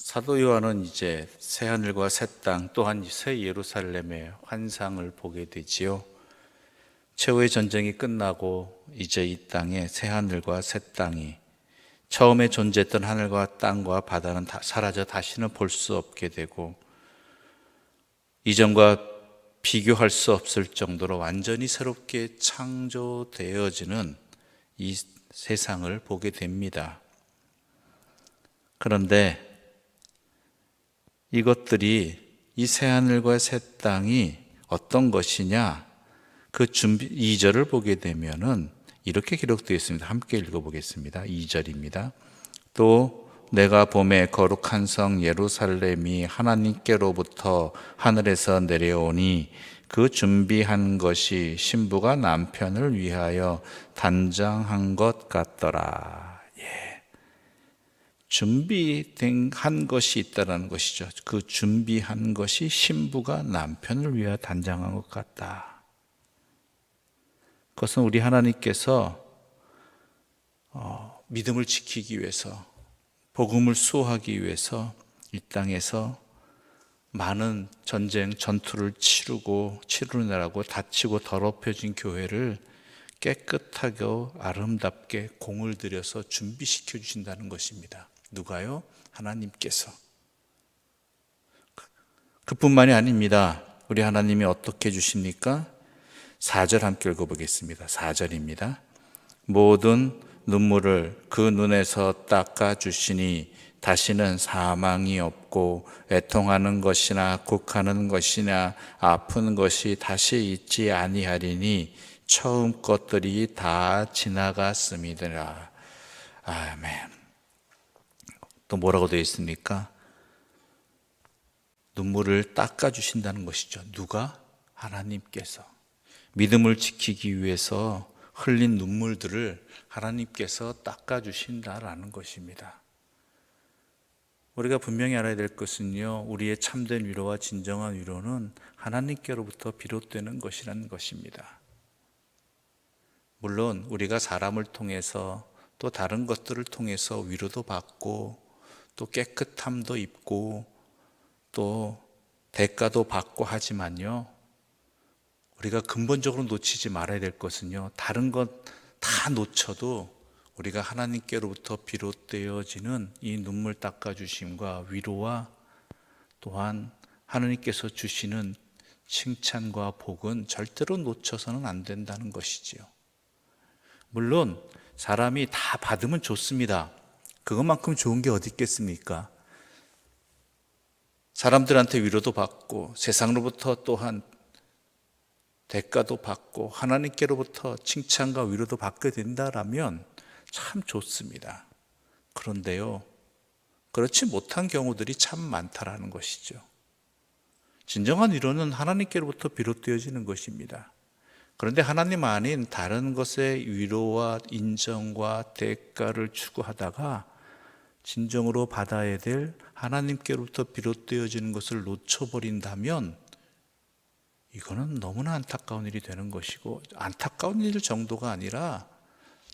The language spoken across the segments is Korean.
사도 요한은 이제 새 하늘과 새 땅 또한 새 예루살렘의 환상을 보게 되지요. 최후의 전쟁이 끝나고 이제 이 땅에 새 하늘과 새 땅이, 처음에 존재했던 하늘과 땅과 바다는 다 사라져 다시는 볼 수 없게 되고, 이전과 비교할 수 없을 정도로 완전히 새롭게 창조되어지는 이 세상을 보게 됩니다. 그런데 이것들이, 이 새하늘과 새 땅이 어떤 것이냐, 그 준비 2절을 보게 되면은 이렇게 기록되어 있습니다. 함께 읽어보겠습니다. 2절입니다. 또 내가 봄에 거룩한 성 예루살렘이 하나님께로부터 하늘에서 내려오니 그 준비한 것이 신부가 남편을 위하여 단장한 것 같더라. 준비한 것이 있다는 것이죠. 그 준비한 것이 신부가 남편을 위하여 단장한 것 같다. 그것은 우리 하나님께서 믿음을 지키기 위해서, 복음을 수호하기 위해서 이 땅에서 많은 전쟁, 전투를 치르느라고 다치고 더럽혀진 교회를 깨끗하고 아름답게 공을 들여서 준비시켜 주신다는 것입니다. 누가요? 하나님께서. 그뿐만이 아닙니다. 우리 하나님이 어떻게 주십니까? 4절 함께 읽어보겠습니다. 4절입니다. 모든 눈물을 그 눈에서 닦아주시니 다시는 사망이 없고 애통하는 것이나 곡하는 것이나 아픈 것이 다시 있지 아니하리니 처음 것들이 다 지나갔음이더라. 아멘. 또 뭐라고 되어 있습니까? 눈물을 닦아주신다는 것이죠. 누가? 하나님께서. 믿음을 지키기 위해서 흘린 눈물들을 하나님께서 닦아주신다라는 것입니다. 우리가 분명히 알아야 될 것은요, 우리의 참된 위로와 진정한 위로는 하나님께로부터 비롯되는 것이라는 것입니다. 물론 우리가 사람을 통해서 또 다른 것들을 통해서 위로도 받고 또 깨끗함도 입고 또 대가도 받고 하지만요, 우리가 근본적으로 놓치지 말아야 될 것은요, 다른 것 다 놓쳐도 우리가 하나님께로부터 비롯되어지는 이 눈물 닦아주심과 위로와 또한 하나님께서 주시는 칭찬과 복은 절대로 놓쳐서는 안 된다는 것이지요. 물론 사람이 다 받으면 좋습니다. 그것만큼 좋은 게 어디 있겠습니까? 사람들한테 위로도 받고 세상으로부터 또한 대가도 받고 하나님께로부터 칭찬과 위로도 받게 된다라면 참 좋습니다. 그런데요, 그렇지 못한 경우들이 참 많다라는 것이죠. 진정한 위로는 하나님께로부터 비롯되어지는 것입니다. 그런데 하나님 아닌 다른 것의 위로와 인정과 대가를 추구하다가 진정으로 받아야 될 하나님께로부터 비롯되어지는 것을 놓쳐버린다면 이거는 너무나 안타까운 일이 되는 것이고, 안타까운 일 정도가 아니라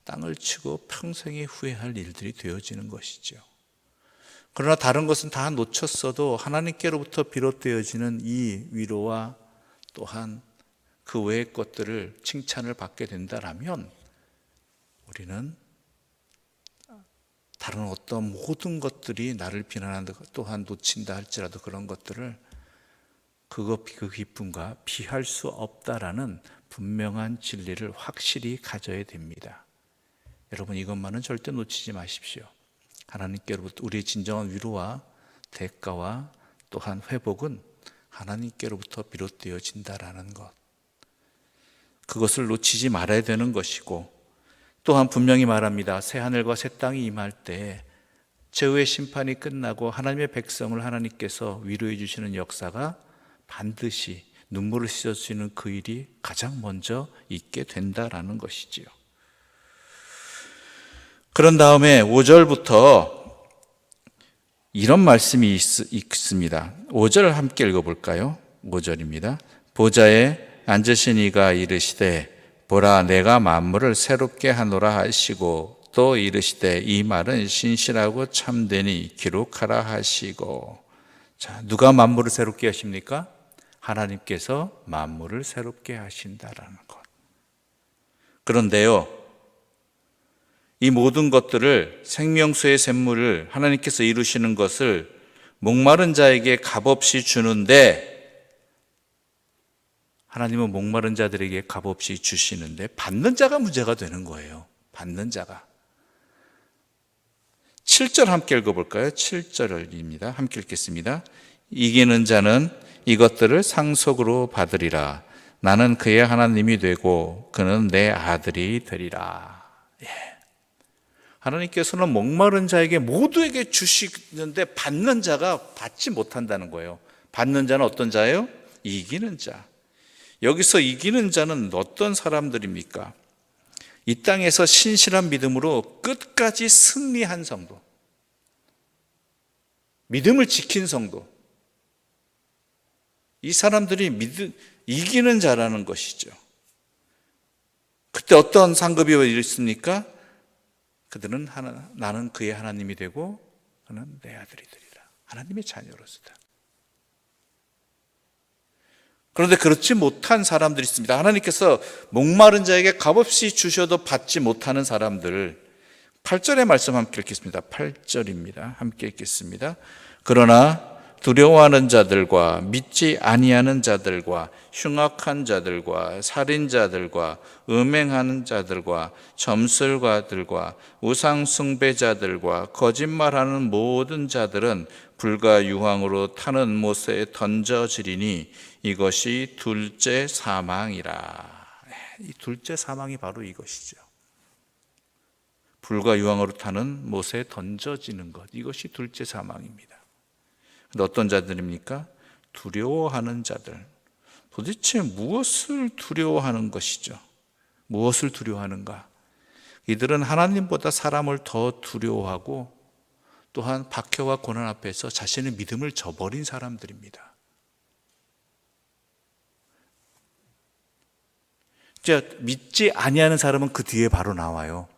땅을 치고 평생에 후회할 일들이 되어지는 것이죠. 그러나 다른 것은 다 놓쳤어도 하나님께로부터 비롯되어지는 이 위로와 또한 그 외의 것들을 칭찬을 받게 된다라면 우리는 다른 어떤 모든 것들이 나를 비난한다 또한 놓친다 할지라도 그런 것들을 그 기쁨과 비할 수 없다라는 분명한 진리를 확실히 가져야 됩니다. 여러분, 이것만은 절대 놓치지 마십시오. 하나님께로부터 우리의 진정한 위로와 대가와 또한 회복은 하나님께로부터 비롯되어진다라는 것, 그것을 놓치지 말아야 되는 것이고, 또한 분명히 말합니다. 새 하늘과 새 땅이 임할 때 최후의 심판이 끝나고 하나님의 백성을 하나님께서 위로해 주시는 역사가 반드시 눈물을 씻어주시는 그 일이 가장 먼저 있게 된다라는 것이지요. 그런 다음에 5절부터 이런 말씀이 있습니다. 5절을 함께 읽어볼까요? 5절입니다. 보좌에 앉으신 이가 이르시되 보라 내가 만물을 새롭게 하노라 하시고 또 이르시되 이 말은 신실하고 참되니 기록하라 하시고. 자, 누가 만물을 새롭게 하십니까? 하나님께서 만물을 새롭게 하신다라는 것. 그런데요, 이 모든 것들을 생명수의 샘물을 하나님께서 이루시는 것을 목마른 자에게 값없이 주는데, 하나님은 목마른 자들에게 값없이 주시는데 받는 자가 문제가 되는 거예요. 받는 자가. 7절 함께 읽어볼까요? 7절입니다. 함께 읽겠습니다. 이기는 자는 이것들을 상속으로 받으리라. 나는 그의 하나님이 되고 그는 내 아들이 되리라. 예. 하나님께서는 목마른 자에게 모두에게 주시는데 받는 자가 받지 못한다는 거예요. 받는 자는 어떤 자예요? 이기는 자. 여기서 이기는 자는 어떤 사람들입니까? 이 땅에서 신실한 믿음으로 끝까지 승리한 성도, 믿음을 지킨 성도, 이 사람들이 이기는 자라는 것이죠. 그때 어떤 상급이 있습니까? 그들은 나는 그의 하나님이 되고 그는 내 아들이 되리라. 하나님의 자녀로서다. 그런데 그렇지 못한 사람들이 있습니다. 하나님께서 목마른 자에게 값없이 주셔도 받지 못하는 사람들, 8절의 말씀 함께 읽겠습니다. 8절입니다. 함께 읽겠습니다. 그러나 두려워하는 자들과 믿지 아니하는 자들과 흉악한 자들과 살인자들과 음행하는 자들과 점술가들과 우상 숭배자들과 거짓말하는 모든 자들은 불과 유황으로 타는 못에 던져지리니 이것이 둘째 사망이라. 이 둘째 사망이 바로 이것이죠. 불과 유황으로 타는 못에 던져지는 것, 이것이 둘째 사망입니다. 근데 어떤 자들입니까? 두려워하는 자들. 도대체 무엇을 두려워하는 것이죠? 무엇을 두려워하는가? 이들은 하나님보다 사람을 더 두려워하고 또한 박해와 고난 앞에서 자신의 믿음을 저버린 사람들입니다. 믿지 아니하는 사람은 그 뒤에 바로 나와요.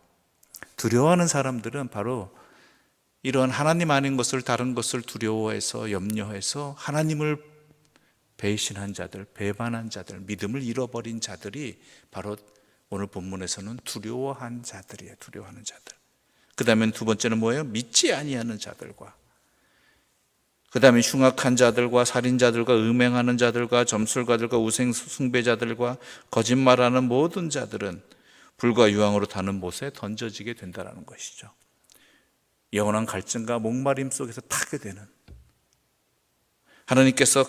두려워하는 사람들은 바로 이런 하나님 아닌 것을, 다른 것을 두려워해서 염려해서 하나님을 배신한 자들, 배반한 자들, 믿음을 잃어버린 자들이 바로 오늘 본문에서는 두려워한 자들이에요. 두려워하는 자들. 그 다음에 두 번째는 뭐예요? 믿지 아니하는 자들과, 그 다음에 흉악한 자들과 살인자들과 음행하는 자들과 점술가들과 우상 숭배자들과 거짓말하는 모든 자들은 불과 유황으로 타는 못에 던져지게 된다는 것이죠. 영원한 갈증과 목마름 속에서 타게 되는, 하나님께서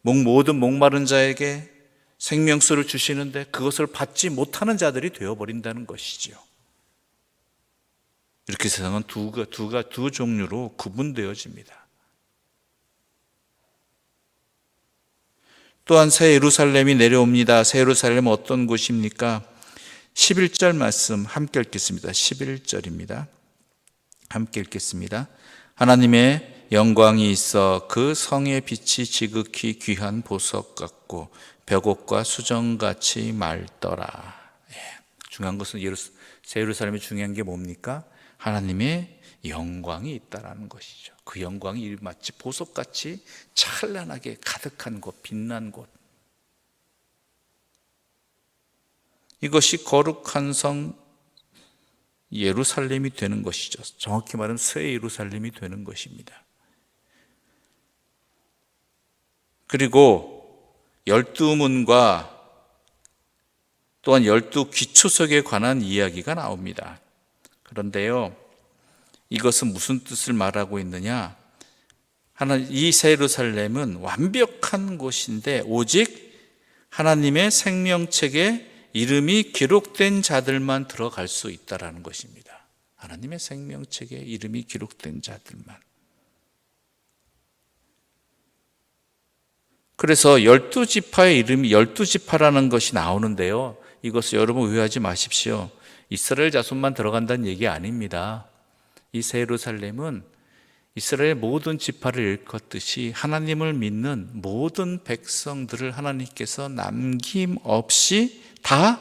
모든 목마른 자에게 생명수를 주시는데 그것을 받지 못하는 자들이 되어버린다는 것이죠. 이렇게 세상은 두 종류로 구분되어집니다. 또한 새 예루살렘이 내려옵니다. 새 예루살렘은 어떤 곳입니까? 11절 말씀 함께 읽겠습니다. 11절입니다. 함께 읽겠습니다. 하나님의 영광이 있어 그 성의 빛이 지극히 귀한 보석 같고 벽옥과 수정같이 맑더라. 중요한 것은 새 예루살렘이 중요한 게 뭡니까? 하나님의 영광이 있다라는 것이죠. 그 영광이 마치 보석같이 찬란하게 가득한 곳, 빛난 곳. 이것이 거룩한 성 예루살렘이 되는 것이죠. 정확히 말하면 새 예루살렘이 되는 것입니다. 그리고 12문과 또한 12기초석에 관한 이야기가 나옵니다. 그런데요, 이것은 무슨 뜻을 말하고 있느냐? 이 새 예루살렘은 완벽한 곳인데 오직 하나님의 생명책에 이름이 기록된 자들만 들어갈 수 있다라는 것입니다. 하나님의 생명책에 이름이 기록된 자들만. 그래서 12지파의 이름이 12지파라는 것이 나오는데요, 이것을 여러분 오해하지 마십시오. 이스라엘 자손만 들어간다는 얘기 아닙니다. 이 새 예루살렘은 이스라엘 모든 지파를 일컫듯이 하나님을 믿는 모든 백성들을 하나님께서 남김없이 다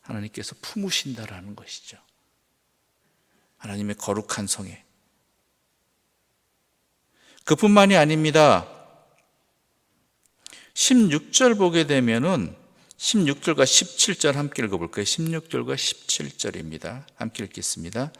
하나님께서 품으신다라는 것이죠. 하나님의 거룩한 성에. 그뿐만이 아닙니다. 16절 보게 되면은 16절과 17절 함께 읽어볼까요? 16절과 17절입니다. 함께 읽겠습니다.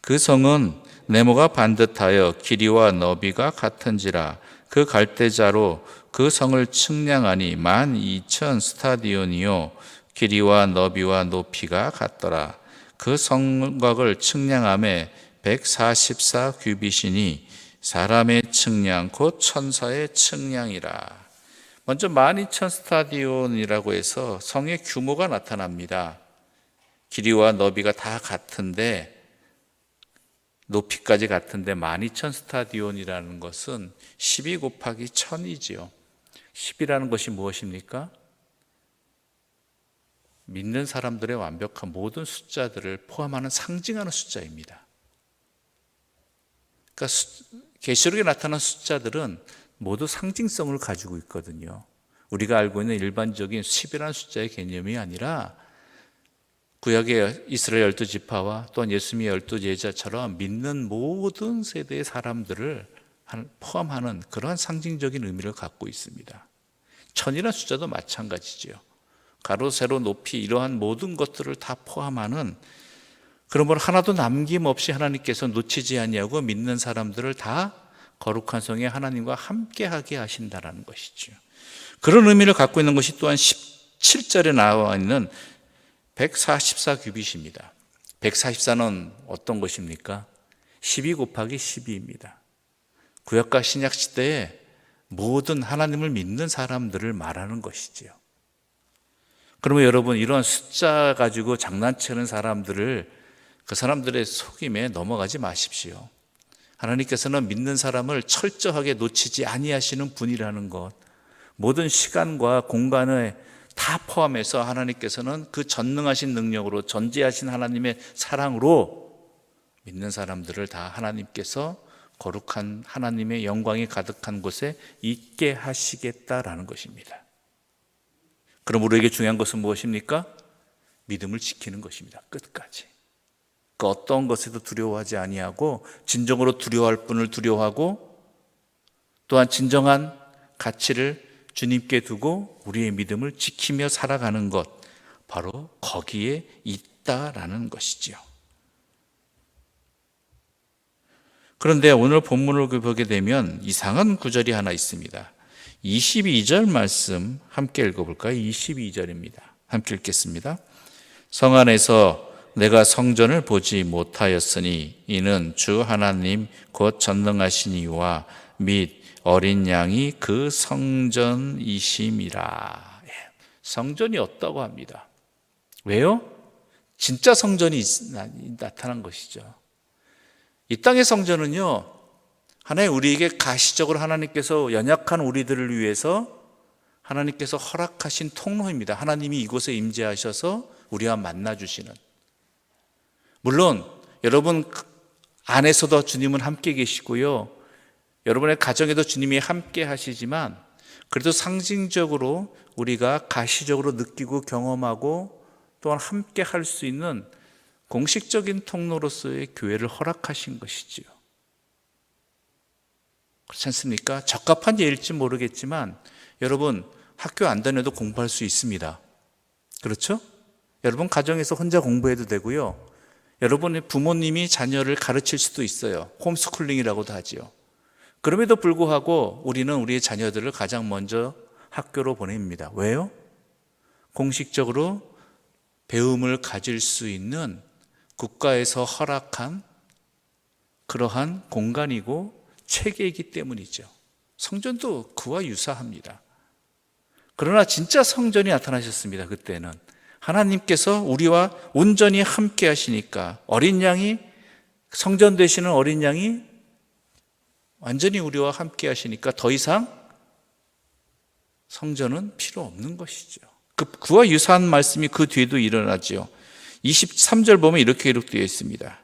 그 성은 네모가 반듯하여 길이와 너비가 같은지라 그 갈대자로 그 성을 측량하니 12,000 스타디온이요 길이와 너비와 높이가 같더라. 그 성곽을 측량함에 144 규빗이니 사람의 측량 곧 천사의 측량이라. 먼저 12,000 스타디온이라고 해서 성의 규모가 나타납니다. 길이와 너비가 다 같은데 높이까지 같은데 12,000 스타디온이라는 것은 12 곱하기 1000이지요. 10이라는 것이 무엇입니까? 믿는 사람들의 완벽한 모든 숫자들을 포함하는 상징하는 숫자입니다. 그러니까 계시록에 나타난 숫자들은 모두 상징성을 가지고 있거든요. 우리가 알고 있는 일반적인 10이라는 숫자의 개념이 아니라 구약의 이스라엘 12지파와 또한 예수님의 12제자처럼 믿는 모든 세대의 사람들을 포함하는 그러한 상징적인 의미를 갖고 있습니다. 1000이라는 숫자도 마찬가지죠. 가로, 세로, 높이 이러한 모든 것들을 다 포함하는 그러므로 하나도 남김없이 하나님께서 놓치지 아니하고 믿는 사람들을 다 거룩한 성에 하나님과 함께하게 하신다는 것이죠. 그런 의미를 갖고 있는 것이 또한 17절에 나와 있는 144 규빗입니다. 144는 어떤 것입니까? 12 곱하기 12입니다. 구약과 신약 시대에 모든 하나님을 믿는 사람들을 말하는 것이지요. 그러면 여러분 이런 숫자 가지고 장난치는 사람들을 그 사람들의 속임에 넘어가지 마십시오. 하나님께서는 믿는 사람을 철저하게 놓치지 아니하시는 분이라는 것, 모든 시간과 공간에 다 포함해서 하나님께서는 그 전능하신 능력으로 전지하신 하나님의 사랑으로 믿는 사람들을 다 하나님께서 거룩한 하나님의 영광이 가득한 곳에 있게 하시겠다라는 것입니다. 그럼 우리에게 중요한 것은 무엇입니까? 믿음을 지키는 것입니다. 끝까지. 그 어떤 것에도 두려워하지 아니하고 진정으로 두려워할 분을 두려워하고 또한 진정한 가치를 주님께 두고 우리의 믿음을 지키며 살아가는 것, 바로 거기에 있다라는 것이지요. 그런데 오늘 본문을 보게 되면 이상한 구절이 하나 있습니다. 22절 말씀 함께 읽어볼까요? 22절입니다. 함께 읽겠습니다. 성 안에서 내가 성전을 보지 못하였으니 이는 주 하나님 곧 전능하신 이와 및 어린 양이 그 성전이심이라. 성전이 없다고 합니다. 왜요? 진짜 성전이 나타난 것이죠. 이 땅의 성전은요, 하나님 우리에게 가시적으로 하나님께서 연약한 우리들을 위해서 하나님께서 허락하신 통로입니다. 하나님이 이곳에 임재하셔서 우리와 만나주시는. 물론 여러분 안에서도 주님은 함께 계시고요, 여러분의 가정에도 주님이 함께 하시지만 그래도 상징적으로 우리가 가시적으로 느끼고 경험하고 또한 함께 할 수 있는 공식적인 통로로서의 교회를 허락하신 것이지요. 그렇지 않습니까? 적합한 예일지 모르겠지만 여러분 학교 안 다녀도 공부할 수 있습니다. 그렇죠? 여러분 가정에서 혼자 공부해도 되고요, 여러분의 부모님이 자녀를 가르칠 수도 있어요. 홈스쿨링이라고도 하지요. 그럼에도 불구하고 우리는 우리의 자녀들을 가장 먼저 학교로 보냅니다. 왜요? 공식적으로 배움을 가질 수 있는 국가에서 허락한 그러한 공간이고 체계이기 때문이죠. 성전도 그와 유사합니다. 그러나 진짜 성전이 나타나셨습니다. 그때는 하나님께서 우리와 온전히 함께 하시니까 어린 양이, 성전 되시는 어린 양이 완전히 우리와 함께 하시니까 더 이상 성전은 필요 없는 것이죠. 그와 유사한 말씀이 그 뒤에도 일어나죠. 23절 보면 이렇게 기록되어 있습니다.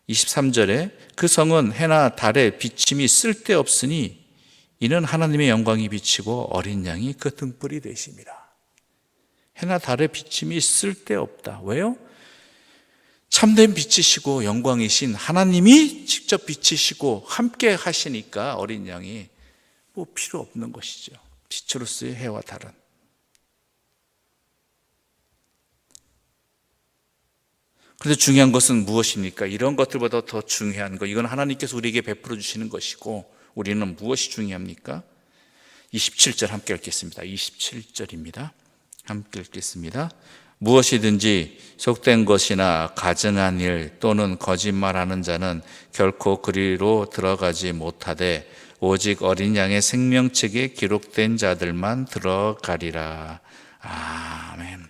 23절에 그 성은 해나 달의 비침이 쓸데없으니 이는 하나님의 영광이 비치고 어린 양이 그 등불이 되십니다. 해나 달의 비침이 쓸데없다. 왜요? 참된 빛이시고 영광이신 하나님이 직접 빛이시고 함께 하시니까 어린 양이 뭐 필요 없는 것이죠. 빛으로서의 해와 달은. 그런데 중요한 것은 무엇입니까? 이런 것들보다 더 중요한 것, 이건 하나님께서 우리에게 베풀어 주시는 것이고 우리는 무엇이 중요합니까? 27절 함께 읽겠습니다. 27절입니다. 함께 읽겠습니다. 무엇이든지 속된 것이나 가증한 일 또는 거짓말하는 자는 결코 그리로 들어가지 못하되 오직 어린 양의 생명책에 기록된 자들만 들어가리라. 아멘.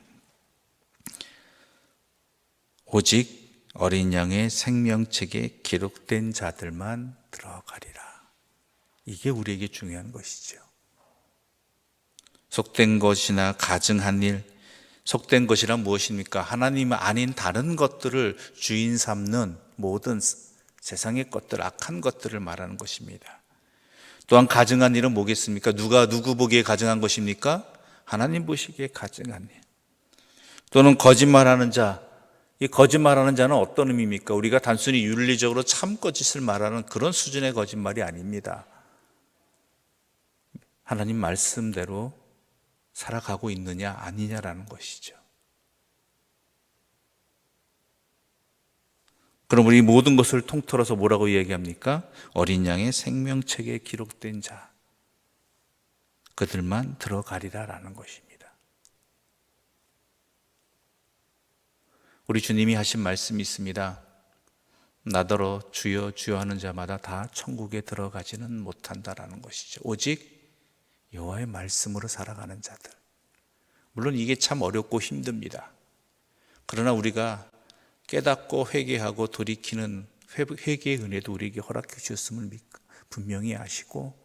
오직 어린 양의 생명책에 기록된 자들만 들어가리라. 이게 우리에게 중요한 것이죠. 속된 것이나 가증한 일, 속된 것이란 무엇입니까? 하나님 아닌 다른 것들을 주인 삼는 모든 세상의 것들, 악한 것들을 말하는 것입니다. 또한 가증한 일은 뭐겠습니까? 누구 보기에 가증한 것입니까? 하나님 보시기에 가증한 일. 또는 거짓말하는 자, 이 거짓말하는 자는 어떤 의미입니까? 우리가 단순히 윤리적으로 참거짓을 말하는 그런 수준의 거짓말이 아닙니다. 하나님 말씀대로 살아가고 있느냐 아니냐라는 것이죠. 그럼 우리 모든 것을 통틀어서 뭐라고 이야기합니까? 어린 양의 생명책에 기록된 자, 그들만 들어가리라라는 것입니다. 우리 주님이 하신 말씀이 있습니다. 나더러 주여 주여 하는 자마다 다 천국에 들어가지는 못한다라는 것이죠. 오직 여호와의 말씀으로 살아가는 자들. 물론 이게 참 어렵고 힘듭니다. 그러나 우리가 깨닫고 회개하고 돌이키는 회개의 은혜도 우리에게 허락해 주셨음을 분명히 아시고,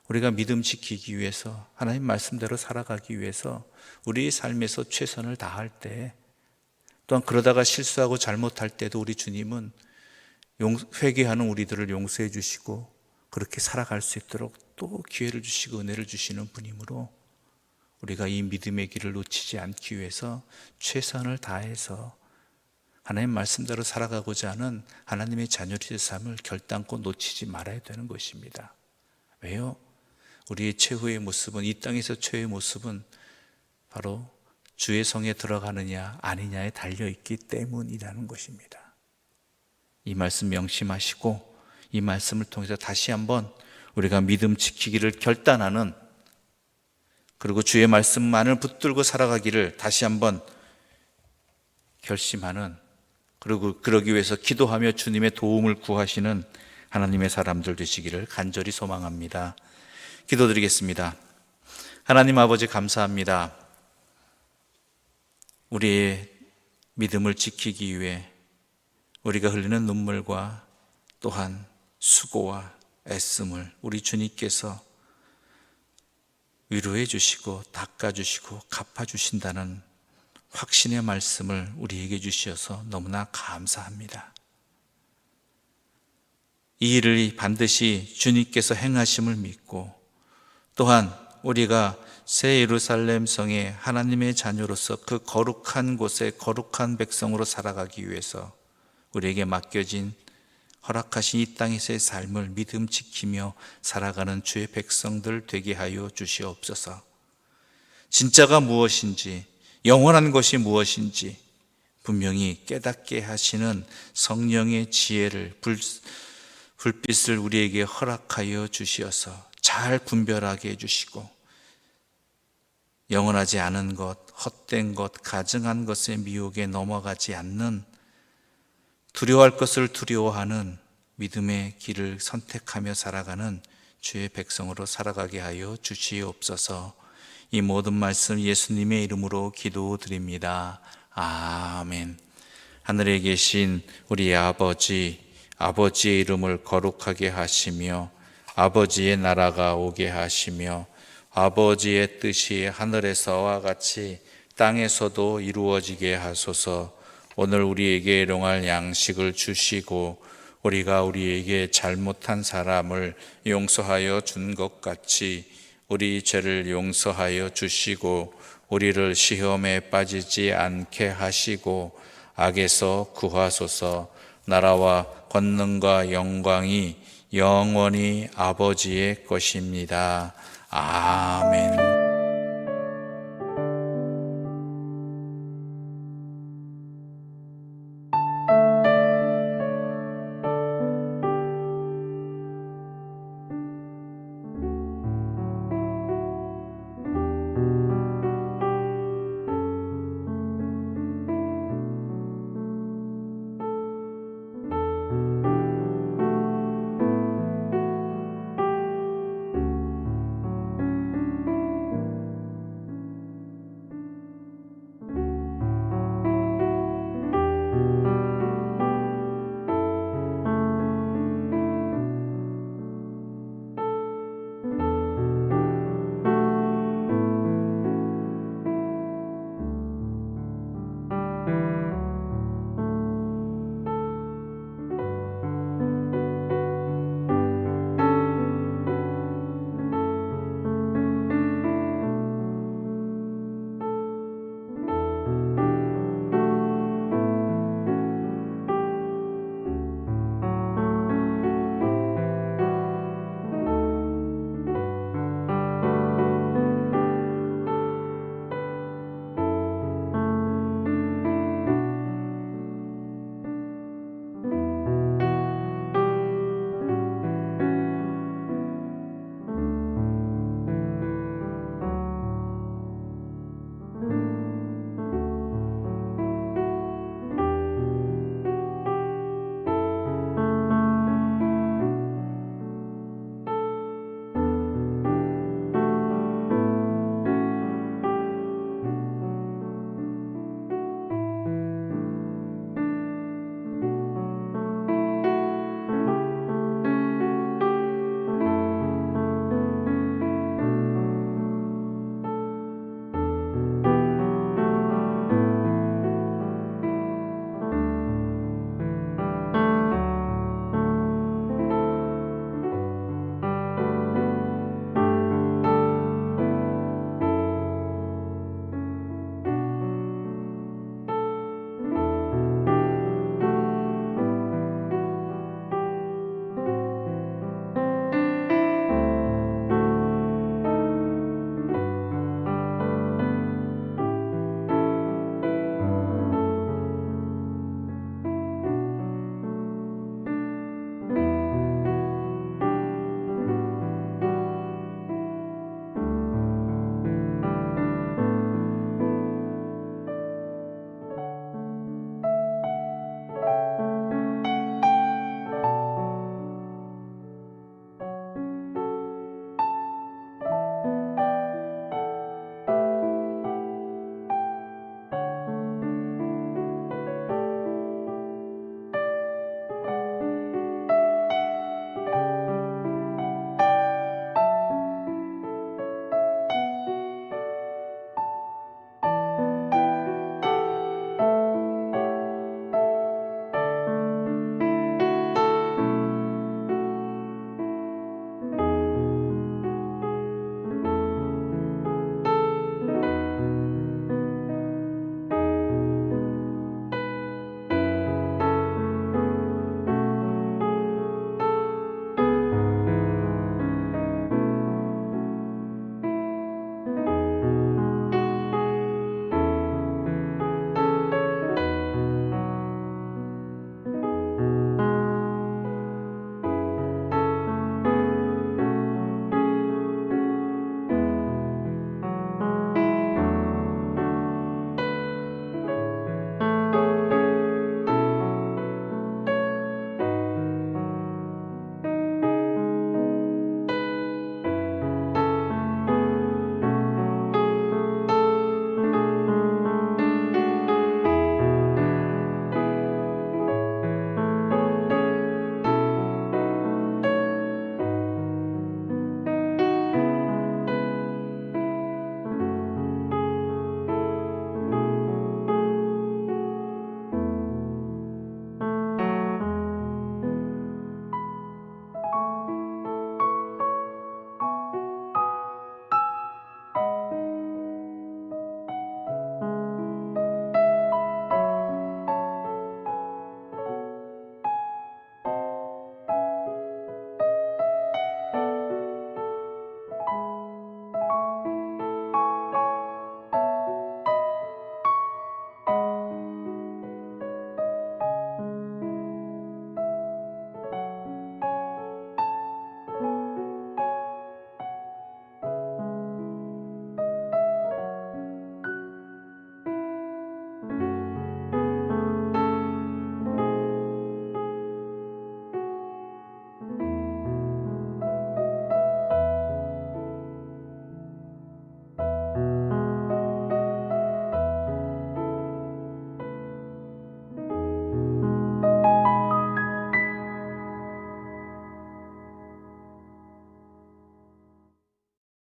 우리가 믿음 지키기 위해서 하나님 말씀대로 살아가기 위해서 우리의 삶에서 최선을 다할 때, 또한 그러다가 실수하고 잘못할 때도 우리 주님은 회개하는 우리들을 용서해 주시고 그렇게 살아갈 수 있도록 또 기회를 주시고 은혜를 주시는 분이므로 우리가 이 믿음의 길을 놓치지 않기 위해서 최선을 다해서 하나님 말씀대로 살아가고자 하는 하나님의 자녀의 삶을 결단코 놓치지 말아야 되는 것입니다. 왜요? 우리의 최후의 모습은, 이 땅에서 최후의 모습은 바로 주의 성에 들어가느냐 아니냐에 달려있기 때문이라는 것입니다. 이 말씀 명심하시고 이 말씀을 통해서 다시 한번 우리가 믿음 지키기를 결단하는, 그리고 주의 말씀만을 붙들고 살아가기를 다시 한번 결심하는, 그리고 그러기 위해서 기도하며 주님의 도움을 구하시는 하나님의 사람들 되시기를 간절히 소망합니다. 기도드리겠습니다. 하나님 아버지 감사합니다. 우리의 믿음을 지키기 위해 우리가 흘리는 눈물과 또한 수고와 애씀을 우리 주님께서 위로해 주시고 닦아 주시고 갚아 주신다는 확신의 말씀을 우리에게 주셔서 너무나 감사합니다. 이 일을 반드시 주님께서 행하심을 믿고, 또한 우리가 새 예루살렘 성에 하나님의 자녀로서 그 거룩한 곳에 거룩한 백성으로 살아가기 위해서 우리에게 맡겨진 허락하신 이 땅에서의 삶을 믿음 지키며 살아가는 주의 백성들 되게 하여 주시옵소서. 진짜가 무엇인지, 영원한 것이 무엇인지 분명히 깨닫게 하시는 성령의 지혜를, 불빛을 우리에게 허락하여 주시어서 잘 분별하게 해주시고, 영원하지 않은 것, 헛된 것, 가증한 것의 미혹에 넘어가지 않는, 두려워할 것을 두려워하는 믿음의 길을 선택하며 살아가는 주의 백성으로 살아가게 하여 주시옵소서. 이 모든 말씀 예수님의 이름으로 기도드립니다. 아멘. 하늘에 계신 우리 아버지, 아버지의 이름을 거룩하게 하시며 아버지의 나라가 오게 하시며 아버지의 뜻이 하늘에서와 같이 땅에서도 이루어지게 하소서. 오늘 우리에게 일용할 양식을 주시고 우리가 우리에게 잘못한 사람을 용서하여 준 것 같이 우리 죄를 용서하여 주시고 우리를 시험에 빠지지 않게 하시고 악에서 구하소서. 나라와 권능과 영광이 영원히 아버지의 것입니다. 아멘.